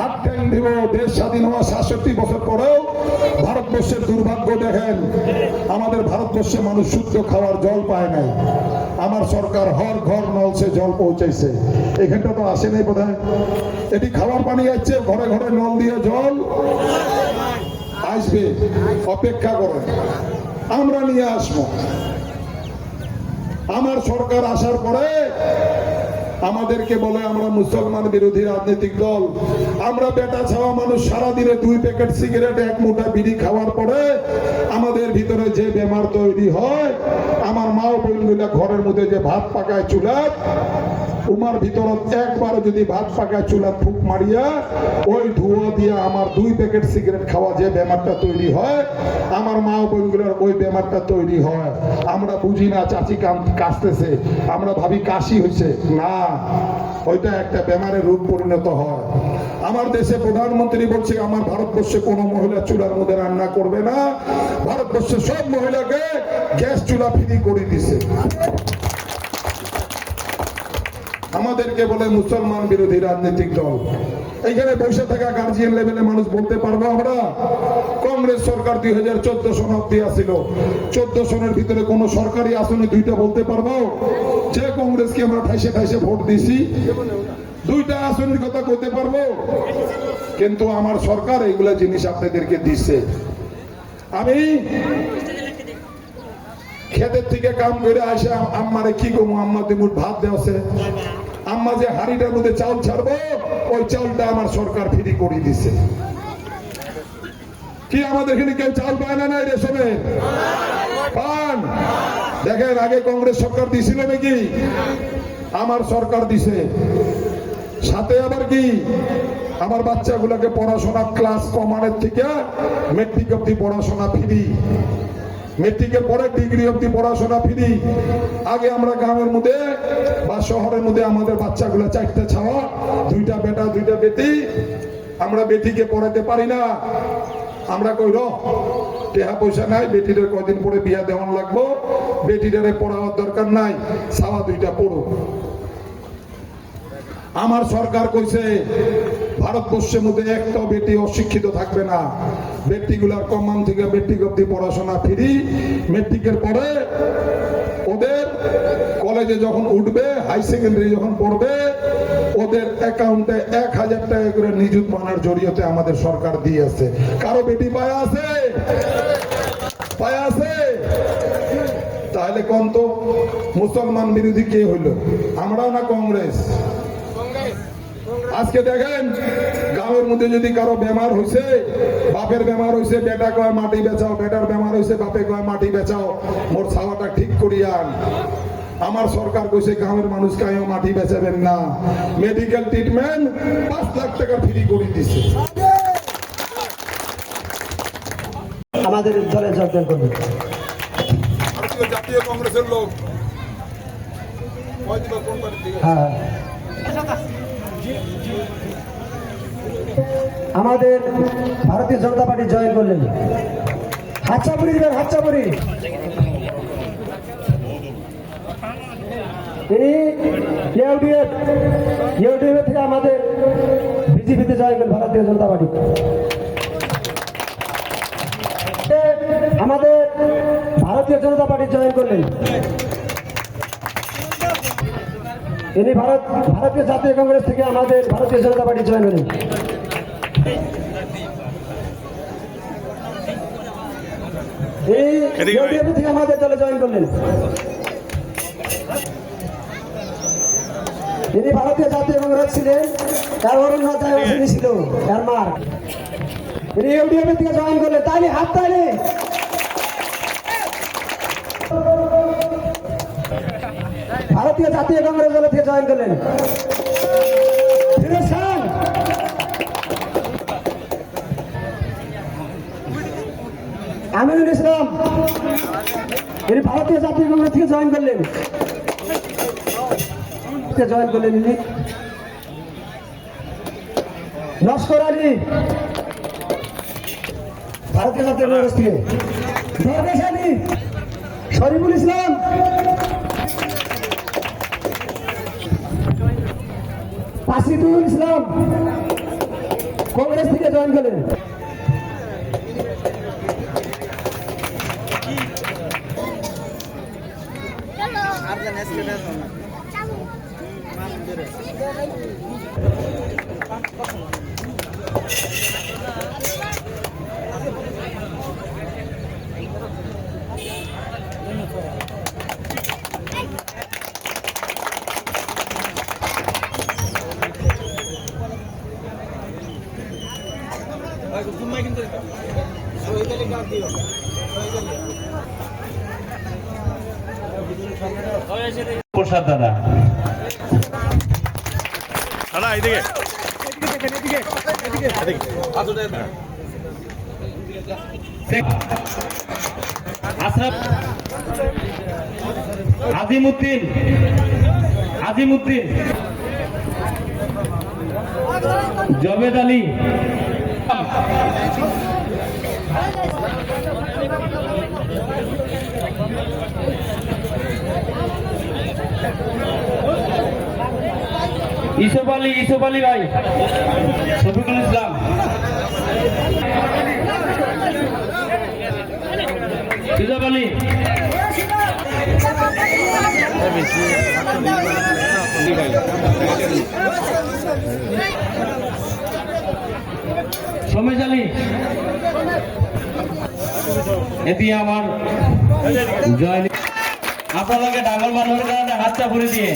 হাত ঠ্যাং দিব। দেশ স্বাধীন হওয়া 67 বছর পরেও ভারতবর্ষের দুর্ভাগ্য দেখেন, আমাদের ভারতবর্ষে মানুষ শুদ্ধ খাওয়ার জল পায় নাই। আমার সরকার হর ঘর নলসে জল পৌঁছাইছে। এখানটা তো আসে নাই বোধহয়। এটি খাওয়ার পানি আসছে, ঘরে ঘরে নল দিয়ে জল আসবে, অপেক্ষা করেন, আমরা নিয়ে আসবো। আমার সরকার আসার পরে আমাদেরকে বলে আমরা মুসলমান বিরোধী রাজনৈতিক দল। আমরা বেটা ছাওয়া মানুষ সারাদিনে 2 প্যাকেট সিগারেট, 1 মুঠা বিড়ি খাওয়ার পরে আমাদের ভিতরে যে বেমার তৈরি হয়, আমার মা ও বোনগুলা ঘরের মধ্যে যে ভাত পাকায় চুলাত, উমার ভিতরত একবার যদি ভাত পাকায় চুলাত ফুক মারিয়া ওই ধোঁয়া দিয়ে আমার 2 প্যাকেট সিগারেট খাওয়া যে বেমারটা তৈরি হয়, আমার মা ও বোনগুলার ওই বেমারটা তৈরি হয়। আমরা বুঝি না চাচি কাশতেছে, আমরা ভাবি কাশি হয়েছে, না, ওইটা একটা বেমারের রূপ পরিণত হয়। আমার দেশে প্রধানমন্ত্রী বলছে আমার ভারতবর্ষে কোনো মহিলা চুলার মধ্যে রান্না করবে না, ভারতবর্ষে সব মহিলাকে গ্যাস চুলা ফ্রি করে দিছে। আমাদেরকে বলে মুসলমান বিরোধী রাজনৈতিক দল। এইখানে বসে থাকা গার্জিয়ান লেভেলে মানুষ বলতে পারবো আমরা, কংগ্রেস সরকার 2014 সন অব্দি আসছিল, 14 সনের ভিতরে কোন সরকারি আসনে 2টা বলতে পারবো? যে কংগ্রেসকে আমরা ঠাইসে ঠাইসে ভোট দিছি, 2টা আসনের কথা বলতে পারবো? কিন্তু আমার সরকার এইগুলা জিনিস আপনাদেরকে দিচ্ছে। আমি খেতের থেকে কাম করে আসে আম্মারে কি কমু, আম্মা দিমুট ভাত দেওয়াছে, আম্মা যে হাড়িটার মধ্যে চাউল ছাড়বো ওই চাউলটা আমার সরকার ফ্রি করে দিছে। কি আমাদের এখানে কেউ চাউল পায় না? নাই রেশনে পান। দেখেন আগে কংগ্রেস সরকার দিছিল নাকি? আমার সরকার দিছে। সাথে আবার কি, আমার বাচ্চাগুলোকে পড়াশোনা ক্লাস কমানের থেকে মেট্রিক অব্দি পড়াশোনা ফ্রি, মেট্রিকের পরে ডিগ্রি অব্দি পড়াশোনা ফ্রি। আগে আমরা গ্রামের মধ্যে বা শহরের মধ্যে আমাদের বাচ্চাগুলো 4টে ছাওয়া, 2টা বেটা 2টা বেটি, আমরা বেটিকে পড়াতে পারি না। আমরা কই টেহা পয়সা নাই, বেটিদের কয়দিন পরে বিয়া দেওয়ান লাগবো, বেটিটারে পড়াবার দরকার নাই, ছাওয়া 2টা পড়ো। আমার সরকার কইছে ভারতবর্ষের মধ্যে একটাও বেটি অশিক্ষিত থাকবে না, বেটিগুলার কমান থেকে মেট্রিক অব্দি পড়াশোনা ফ্রি। মেট্রিকের পরে ওদের কলেজে যখন উঠবে, হাই সেকেন্ডারি যখন পড়বে, ওদের অ্যাকাউন্টে 1000 টাকা করে নিযুত মানের জড়িয়েতে আমাদের সরকার দিয়েছে। কারো বেটি পায়া আছে? পায়া আছে? তাহলে কোন তো মুসলমান বিরোধী কে হইল, আমরাও না কংগ্রেস? আজকে দেখেন গ্রামের মধ্যে যদি কারো বেমার হয়েছে, বাপের বেমার হয়েছে, বেটা কয় মাটি বেচাও, বেটার বেমার হয়েছে, বাপে কয় মাটি বেচাও, মোর ছাওয়াটা ঠিক করিয়ান। আমার সরকার কইছে গ্রামের মানুষ কায়ও মাটি বেচাবেন না, মেডিকেল ট্রিটমেন্ট 5 লাখ টাকা ফ্রি করে দিছে। আমাদের দলে যোগদান করবে জাতীয় কংগ্রেসের লোক। হ্যাঁ, আমাদের ভারতীয় জনতা পার্টি জয়েন করলেন। হাচ্চাপুরি দিবেন, হাচ্চাপুরি। তিনি ইউডিএফ থেকে আমাদের বিজেপিতে জয়েন করলেন, ভারতীয় জনতা পার্টি। আমাদের ভারতীয় জনতা পার্টি জয়েন করলেন। ইনি ভারতীয় জাতীয় কংগ্রেস থেকে আমাদের ভারতীয় জনতা পার্টি জয়েন হলেন। এই ইউডিএফ থেকে আমাদের দলে জয়েন করলেন। ইনি ভারতীয় জাতীয় কংগ্রেস ছিলেন, তার অরুণ তিনি ছিল তার মার্ক। ইনি ইউডিএফ থেকে জয়েন করলেন। তাইলে হাত তাইলে। ভারতীয় জাতীয় কংগ্রেস দল থেকে জয়েন করলেন ফিরোজ খান। আমিনুল ইসলাম, ইনি ভারতীয় জাতীয় কংগ্রেস থেকে জয়েন করলেন। ইনি নস্কর আলী, ভারতীয় জাতীয় কংগ্রেস থেকে। দরবেশ আলী, শরীফুল ইসলাম, আসিদুল ইসলাম, কংগ্রেস থেকে জয়েন করলেন। প্রসাদ দাদা আশরাফ আজিমউদ্দিন জবেদ আলী ইসুফ আলী ভাই শফিকুল ইসলাম সুজাব আলী সমেশ আলী এটি আমার জয় আপনার লগে ডাঙর মানুষের কারণে হাতটা ভরে দিয়ে